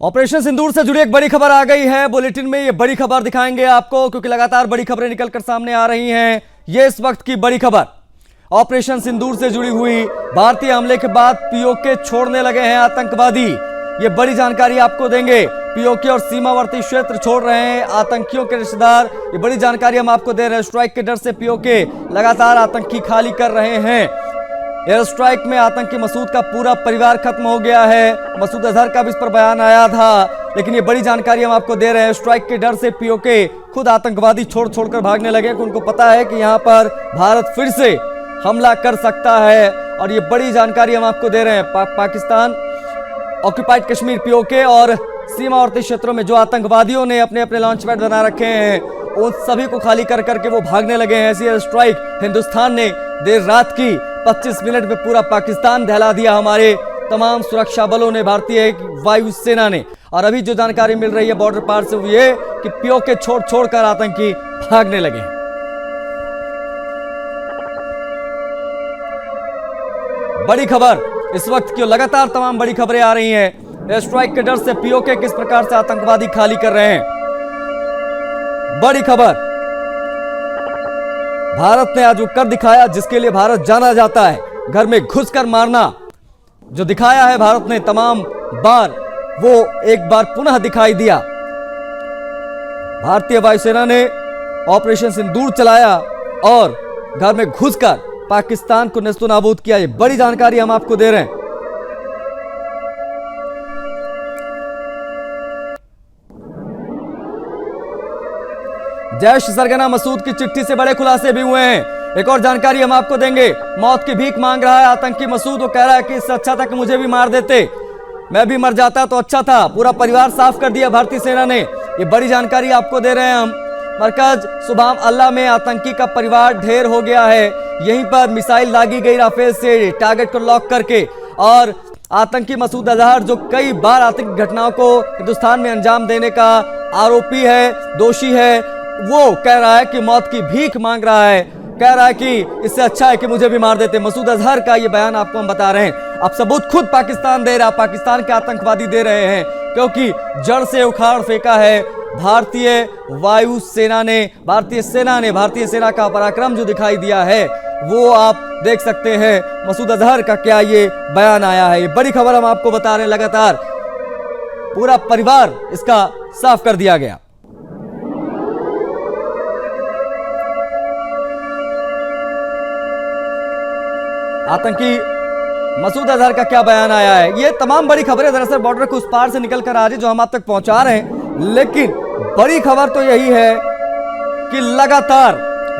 Operation सिंदूर से जुड़ी एक बड़ी खबर आ गई है। बुलेटिन में ये बड़ी खबर दिखाएंगे आपको, क्योंकि लगातार बड़ी खबरें निकलकर सामने आ रही हैं। ये इस वक्त की बड़ी खबर ऑपरेशन सिंदूर से जुड़ी हुई। भारतीय हमले के बाद पीओके छोड़ने लगे हैं आतंकवादी। ये बड़ी जानकारी आपको देंगे। पीओके और सीमावर्ती क्षेत्र छोड़ रहे हैं आतंकियों के रिश्तेदार। ये बड़ी जानकारी हम आपको दे रहे हैं। स्ट्राइक के डर से पीओके लगातार आतंकी खाली कर रहे हैं। एयर स्ट्राइक में आतंकी मसूद का पूरा परिवार खत्म हो गया है। मसूद अजहर का भी इस पर बयान आया था, लेकिन ये बड़ी जानकारी हम आपको दे रहे हैं। स्ट्राइक के डर से पीओके खुद आतंकवादी छोड़कर भागने लगे। उनको पता है कि यहाँ पर भारत फिर से हमला कर सकता है, और ये बड़ी जानकारी हम आपको दे रहे हैं। पाकिस्तान ऑक्यूपाइड कश्मीर पीओके और सीमावर्ती क्षेत्रों में जो आतंकवादियों ने अपने अपने लॉन्च पैड बना रखे हैं, उन सभी को खाली कर करके वो भागने लगे हैं। ऐसी एयर स्ट्राइक हिंदुस्तान ने देर रात की 25 मिनट में पूरा पाकिस्तान दहला दिया। हमारे तमाम सुरक्षा बलों ने, भारतीय वायुसेना ने। और अभी जो जानकारी मिल रही है बॉर्डर पार से, वो ये कि पीओके छोड़कर आतंकी भागने लगे हैं। बड़ी खबर इस वक्त की, लगातार तमाम बड़ी खबरें आ रही हैं। एयर स्ट्राइक के डर से पीओके किस प्रकार से आतंकवादी खाली कर रहे हैं। बड़ी खबर, भारत ने आज वो कर दिखाया जिसके लिए भारत जाना जाता है। घर में घुसकर मारना जो दिखाया है भारत ने तमाम बार, वो एक बार पुनः दिखाई दिया। भारतीय वायुसेना ने ऑपरेशन सिंदूर चलाया और घर में घुसकर पाकिस्तान को नेस्तनाबूद किया। ये बड़ी जानकारी हम आपको दे रहे हैं। जैश सरगना मसूद की चिट्ठी से बड़े खुलासे भी हुए हैं। एक और जानकारी हम आपको देंगे। मौत की भीख मांग रहा है आतंकी मसूद। वो कह रहा है कि इससे अच्छा था कि मुझे भी मार देते, मैं भी मर जाता तो अच्छा था। पूरा परिवार साफ कर दिया भारतीय सेना ने। ये बड़ी जानकारी आपको दे रहे हैं हम। मरकज सुबहान अल्लाह में आतंकी का परिवार ढेर हो गया है। यहीं पर मिसाइल दागी गई राफेल से टारगेट को लॉक करके। और आतंकी मसूद अजहर जो कई बार आतंकी घटनाओं को हिंदुस्तान में अंजाम देने का आरोपी है, दोषी है, वो कह रहा है कि मौत की भीख मांग रहा है। कह रहा है कि इससे अच्छा है कि मुझे भी मार देते। मसूद अजहर का ये बयान आपको हम बता रहे हैं। अब सबूत खुद पाकिस्तान दे रहा, पाकिस्तान के आतंकवादी दे रहे हैं, क्योंकि जड़ से उखाड़ फेंका है भारतीय वायुसेना ने। भारतीय सेना का पराक्रम जो दिखाई दिया है, वो आप देख सकते हैं। मसूद अजहर का क्या ये बयान आया है। ये बड़ी खबर हम आपको बता रहे हैं। लगातार पूरा परिवार इसका साफ कर दिया गया। आतंकी मसूद अजहर का क्या बयान आया है। ये तमाम बड़ी खबरें दरअसल बॉर्डर के उस पार से निकल कर आ रही, जो हम आप तक पहुंचा रहे हैं। लेकिन बड़ी खबर तो यही है कि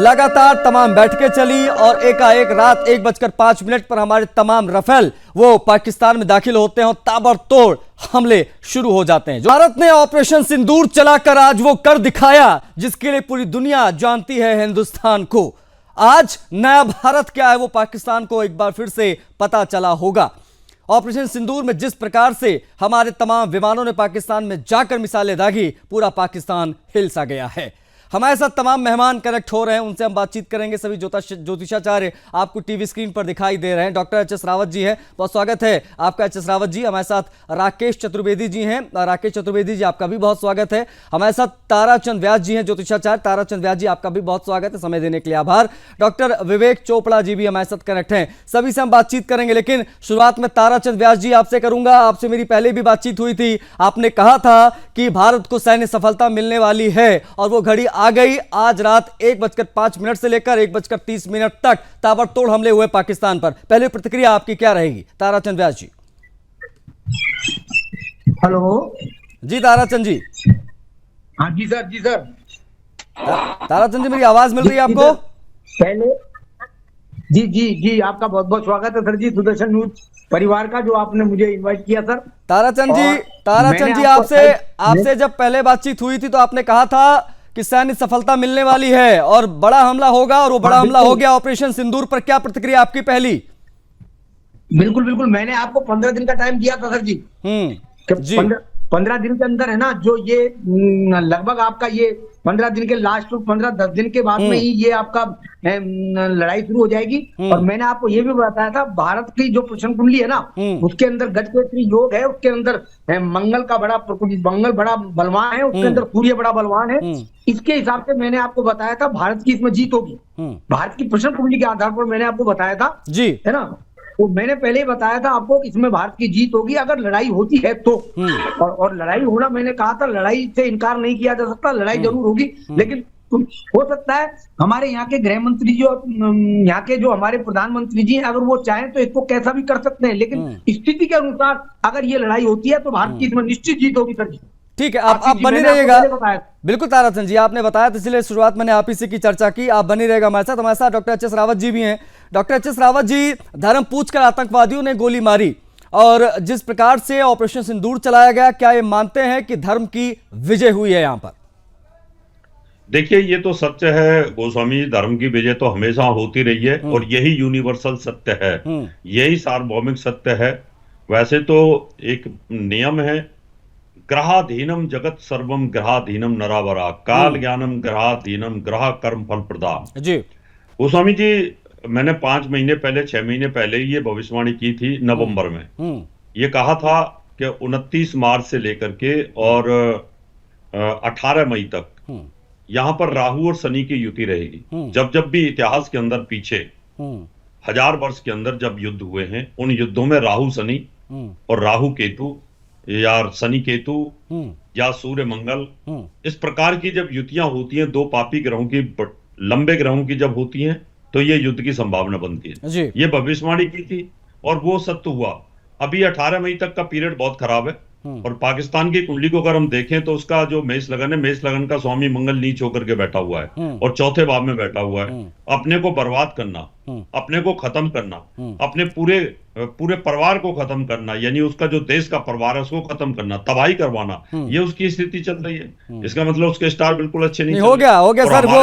लगातार तमाम बैठकें चली और एकाएक रात 1:05 पर हमारे तमाम रफेल वो पाकिस्तान में दाखिल होते हैं और ताबड़तोड़ हमले शुरू हो जाते हैं। भारत ने ऑपरेशन सिंदूर चलाकर आज वो कर दिखाया जिसके लिए पूरी दुनिया जानती है हिंदुस्तान को। आज नया भारत क्या है वो पाकिस्तान को एक बार फिर से पता चला होगा। ऑपरेशन सिंदूर में जिस प्रकार से हमारे तमाम विमानों ने पाकिस्तान में जाकर मिसाइलें दागी, पूरा पाकिस्तान हिल सा गया है। हमारे साथ तमाम मेहमान कनेक्ट हो रहे हैं, उनसे हम बातचीत करेंगे। सभी ज्योतिषाचार्य आपको टीवी स्क्रीन पर दिखाई दे रहे हैं। Doctor H S Rawat ji हैं, बहुत स्वागत है आपका एच एस रावत जी। हमारे साथ राकेश चतुर्वेदी जी हैं। राकेश चतुर्वेदी जी, आपका भी बहुत स्वागत है। हमारे साथ ताराचंद व्यास जी हैं, ज्योतिषाचार्य। ताराचंद व्यास जी, आपका भी बहुत स्वागत है। समय देने के लिए आभार। डॉक्टर विवेक चोपड़ा जी भी हमारे साथ कनेक्ट हैं। सभी से हम बातचीत करेंगे, लेकिन शुरुआत में ताराचंद व्यास जी आपसे करूंगा। आपसे मेरी पहले भी बातचीत हुई थी। आपने कहा था कि भारत को सैन्य सफलता मिलने वाली है, और वो घड़ी आ गई। आज रात 1:05 से लेकर 1:30 तक ताबड़तोड़ हमले हुए पाकिस्तान पर। पहले प्रतिक्रिया आपकी क्या रहेगी ताराचंद व्यास जी? हेलो जी ताराचंद जी। हाँ जी सर, जी सर। ताराचंद जी, मेरी आवाज मिल रही है आपको? पहले जी जी जी, आपका बहुत बहुत स्वागत है सर जी, दूरदर्शन न्यूज परिवार का, जो आपने मुझे इनवाइट किया सर। ताराचंद जी, आपसे जब पहले बातचीत हुई थी तो आपने कहा था कि सैन्य सफलता मिलने वाली है और बड़ा हमला होगा, और वो बड़ा हमला हो गया ऑपरेशन सिंदूर पर। क्या प्रतिक्रिया आपकी पहली? बिल्कुल बिल्कुल, मैंने आपको 15 दिन का टाइम दिया था सर जी। जी। 15 दिन के अंदर है ना, जो ये लगभग आपका ये 15 दिन के लास्ट 15-10 दिन के बाद में ही ये आपका लड़ाई शुरू हो जाएगी। और मैंने आपको ये भी बताया था, भारत की जो प्रश्न कुंडली है ना, उसके अंदर गजकेसरी योग है, उसके अंदर मंगल बड़ा बलवान है, उसके अंदर सूर्य बड़ा बलवान है। इसके हिसाब से मैंने आपको बताया था भारत की इसमें जीत होगी। भारत की प्रश्न कुंडली के आधार पर मैंने आपको बताया था जी, है ना। तो मैंने पहले ही बताया था आपको कि इसमें भारत की जीत होगी अगर लड़ाई होती है तो। और लड़ाई होना, मैंने कहा था लड़ाई से इनकार नहीं किया जा सकता, लड़ाई जरूर होगी। लेकिन हो सकता है हमारे यहाँ के गृह मंत्री जी और यहाँ के जो हमारे प्रधानमंत्री जी हैं, अगर वो चाहें तो इसको कैसा भी कर सकते हैं। लेकिन स्थिति के अनुसार अगर ये लड़ाई होती है तो भारत की इसमें निश्चित जीत होगी सर जी। ठीक है, आप बने रहिएगा। बिल्कुल ताराचंद जी, आपने बताया, तो इसलिए शुरुआत मैंने आप ही से की चर्चा की। आप बनी रहेगा हमारे साथ doctor H S Rawat ji भी हैं। Doctor H S Rawat ji, धर्म पूछकर आतंकवादियों ने गोली मारी और जिस प्रकार से ऑपरेशन सिंदूर चलाया गया, क्या ये मानते हैं कि धर्म की विजय हुई है यहाँ पर? देखिए, ये तो सत्य है गोस्वामी, धर्म की विजय तो हमेशा होती रही है और यही यूनिवर्सल सत्य है, यही सार्वभौमिक सत्य है। वैसे तो एक नियम है, ग्रहाधीनम जगत सर्वम ग्रहाधीनम नरावरा, काल ज्ञानम ग्रहाधीनम ग्रह कर्म फल प्रदा। जी गोस्वामी जी, मैंने 5 महीने पहले 6 महीने पहले ये भविष्यवाणी की थी नवंबर में। ये कहा था कि 29 मार्च से लेकर के और 18 मई तक यहाँ पर राहु और शनि की युति रहेगी। जब जब भी इतिहास के अंदर पीछे 1000 वर्ष के अंदर जब युद्ध हुए हैं, उन युद्धों में राहु शनि और राहु केतु या शनि केतु या सूर्य मंगल, इस प्रकार की जब युतियां होती हैं, दो पापी ग्रहों की, लंबे ग्रहों की जब होती हैं, तो ये युद्ध की संभावना बनती है। ये भविष्यवाणी की थी और वो सत्य हुआ। अभी 18 मई तक का पीरियड बहुत खराब है। और पाकिस्तान की कुंडली को अगर हम देखें तो उसका जो मेष लगन है, मेष लगन का स्वामी मंगल नीच होकर के बैठा हुआ है और चौथे भाव में बैठा हुआ है। अपने को बर्बाद करना, अपने को खत्म करना, अपने पूरे परिवार को खत्म करना, यानी उसका जो देश का परिवार है उसको खत्म करना, तबाही करवाना, ये उसकी स्थिति चल रही है। इसका मतलब उसके स्टार बिल्कुल अच्छे नहीं हो गया सर। वो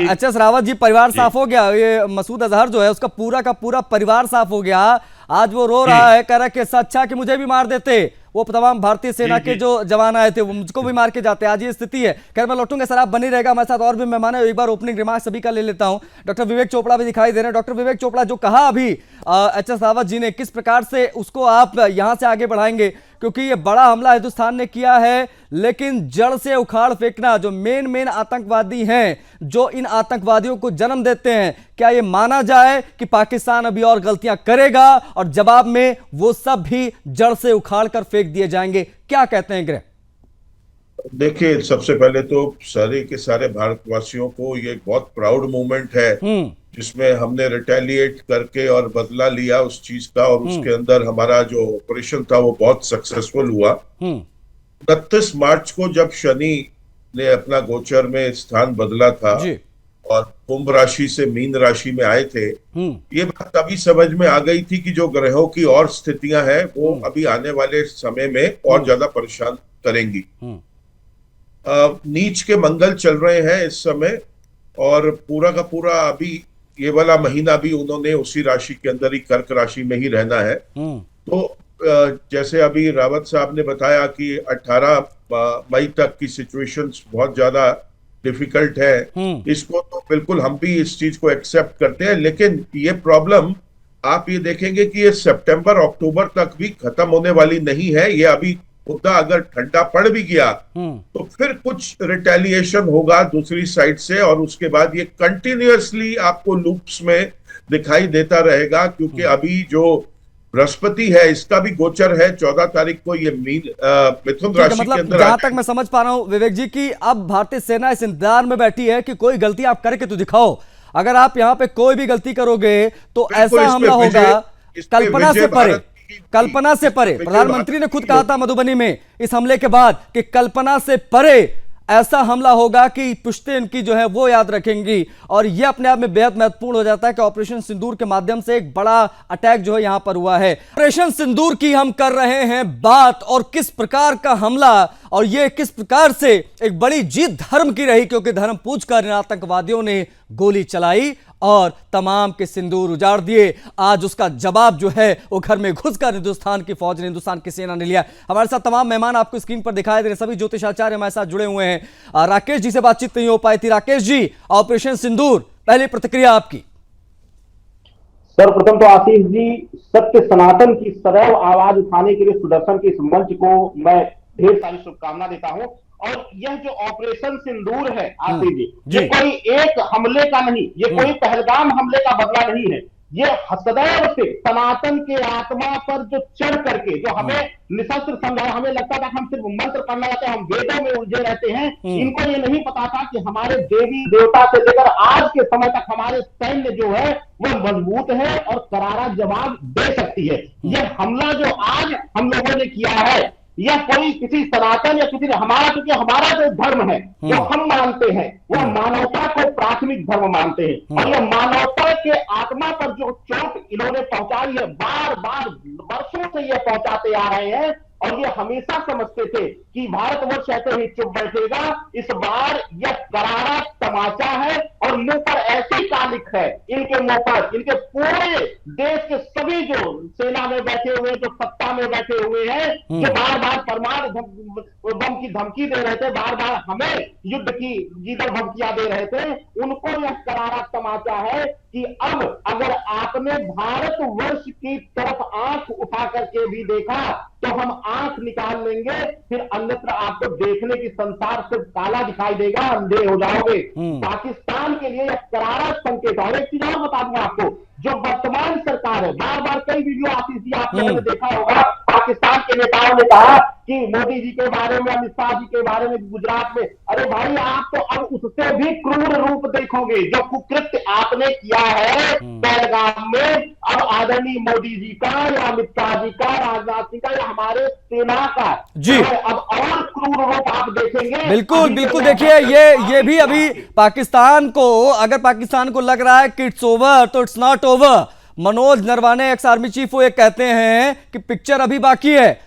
एच.एस. रावत जी, परिवार साफ हो गया। ये मसूद अजहर जो है उसका पूरा का पूरा परिवार साफ हो गया। आज वो रो रहा है, कह रहा है कि अच्छा कि मुझे भी मार देते, वो तमाम भारतीय सेना के जो जवान आए थे वो मुझको भी मार के जाते। आज ये स्थिति है। खैर मैं लौटूंगा सर, आप बनी रहेगा हमारे साथ। और भी मेहमान है, एक बार ओपनिंग रिमार्क सभी का ले लेता हूं। डॉक्टर विवेक चोपड़ा भी दिखाई दे रहे हैं। डॉक्टर विवेक चोपड़ा, जो कहा अभी एच.एस. रावत जी ने, किस प्रकार से उसको आप यहां से आगे बढ़ाएंगे? क्योंकि ये बड़ा हमला हिंदुस्तान ने किया है, लेकिन जड़ से उखाड़ फेंकना, जो मेन आतंकवादी हैं, जो इन आतंकवादियों को जन्म देते हैं, क्या ये माना जाए कि पाकिस्तान अभी और गलतियां करेगा और जवाब में वो सब भी जड़ से उखाड़ कर फेंक दिए जाएंगे? क्या कहते हैं ग्रह? देखिए, सबसे पहले तो सारे के सारे भारतवासियों को ये बहुत प्राउड मोमेंट है, जिसमें हमने रिटेलिएट करके और बदला लिया उस चीज का, और उसके अंदर हमारा जो ऑपरेशन था वो बहुत सक्सेसफुल हुआ। 31 मार्च को जब शनि ने अपना गोचर में स्थान बदला था और कुंभ राशि से मीन राशि में आए थे, ये बात तभी समझ में आ गई थी कि जो ग्रहों की और स्थितियां हैं वो अभी आने वाले समय में और ज्यादा परेशान करेंगी। नीच के मंगल चल रहे हैं इस समय, और पूरा का पूरा अभी ये वाला महीना भी उन्होंने उसी राशि के अंदर ही, कर्क राशि में ही रहना है। तो जैसे अभी रावत साहब ने बताया कि 18 मई तक की सिचुएशंस बहुत ज्यादा डिफिकल्ट है, इसको तो बिल्कुल हम भी इस चीज को एक्सेप्ट करते हैं। लेकिन ये प्रॉब्लम आप ये देखेंगे कि ये सितंबर अक्टूबर तक भी खत्म होने वाली नहीं है। ये अभी मुद्दा अगर ठंडा पड़ भी गया तो फिर कुछ रिटेलिएशन होगा दूसरी साइड से, और उसके बाद ये कंटिन्यूअसली आपको लूप्स में दिखाई देता रहेगा। क्योंकि अभी जो बृहस्पति है, इसका भी गोचर है 14 तारीख को, ये मिथुन राशि के अंदर। जहां तक मैं समझ पा रहा हूं विवेक जी, की अब भारतीय सेना इस इंतजार में बैठी है कि कोई गलती आप करके तो दिखाओ। अगर आप यहाँ पे कोई भी गलती करोगे तो ऐसा हमला होगा कल्पना से परे, कल्पना से परे। प्रधानमंत्री ने खुद कहा था मधुबनी में इस हमले के बाद कि कल्पना से परे ऐसा हमला होगा कि पुश्ते इनकी जो है वो याद रखेंगी। और ये अपने आप में बेहद महत्वपूर्ण हो जाता है कि ऑपरेशन सिंदूर के माध्यम से एक बड़ा अटैक जो है यहां पर हुआ है। ऑपरेशन सिंदूर की हम कर रहे हैं बात, और किस प्रकार का हमला, और ये किस प्रकार से एक बड़ी जीत धर्म की रही, क्योंकि धर्म पूछकर इन आतंकवादियों ने गोली चलाई और तमाम के सिंदूर उजाड़ दिए। आज उसका जवाब जो है वो घर में घुसकर हिंदुस्तान की फौज ने, हिंदुस्तान की सेना ने लिया। हमारे साथ तमाम मेहमान आपको स्क्रीन पर दिखाई दे रहे, सभी ज्योतिषाचार्य हमारे साथ जुड़े हुए हैं। राकेश जी से बातचीत नहीं हो पाई थी। राकेश जी, ऑपरेशन सिंदूर, पहली प्रतिक्रिया आपकी। सर्वप्रथम तो आशीष जी, सत्य सनातन की सदैव आवाज उठाने के लिए सुदर्शन के इस मंच को मैं ढेर सारी शुभकामना देता हूं। और यह जो ऑपरेशन सिंदूर है आशीष जी, ये कोई एक हमले का नहीं, ये कोई पहलगाम हमले का बदला नहीं है। ये सदैव से सनातन के आत्मा पर जो चढ़ करके जो हमें निशस्त्र समझाया, हमें लगता था कि हम सिर्फ मंत्र पढ़ना रहते हैं, हम वेदों में उलझे रहते हैं। इनको ये नहीं पता था कि हमारे देवी देवता से लेकर आज के समय तक हमारे सैन्य जो है वह मजबूत है और करारा जवाब दे सकती है। यह हमला जो आज हम लोगों ने किया है, यह कोई किसी सनातन या किसी हमारा, क्योंकि हमारा जो धर्म है जो हम मानते हैं वह मानवता को प्राथमिक धर्म मानते हैं। और यह मानवता के आत्मा पर जो चोट इन्होंने पहुंचाई है, बार बार वर्षों से यह पहुंचाते आ रहे हैं। और ये हमेशा समझते थे कि भारतवर्ष ऐसे ही चुप बैठेगा। इस बार यह करारा तमाचा है और मुंह पर ऐसी कालिक है, इनके मुंह पर, इनके पूरे देश के सभी जो सेना में बैठे हुए, जो सत्ता में बैठे हुए हैं, जो बार बार परमाणु बम की धमकी दे रहे थे, बार बार हमें युद्ध की गीदड़ धमकियां दे रहे थे, उनको यह करारा तमाचा है कि अब अगर आपने भारतवर्ष की तरफ आंख उठा करके भी देखा तो हम आंख निकाल लेंगे, फिर अन्यत्र आपको देखने की संसार से काला दिखाई देगा, अंधे हो जाओगे। पाकिस्तान के लिए यह करारा संकेत है। एक चीज और बता दूं आपको, जो वर्तमान सरकार है, बार बार कई वीडियो आती थी, आपने देखा होगा, पाकिस्तान के नेताओं ने कहा कि मोदी जी के बारे में, अमित शाह जी के बारे में गुजरात में, अरे भाई आप तो अब उससे भी क्रूर रूप देखोगे। जो कुकृत्य आपने किया है पहलगाम में, अब आदरणीय मोदी जी का या अमित शाह जी का, राजनाथ सिंह का या हमारे सेना का जी अब और क्रूर रूप आप देखेंगे। बिल्कुल बिल्कुल। देखिए ये भी अभी पाकिस्तान को, अगर पाकिस्तान को लग रहा है कि इट्स ओवर तो it's not over. Manoj Naravane, ex army chief, वो ये कहते हैं कि पिक्चर अभी बाकी है।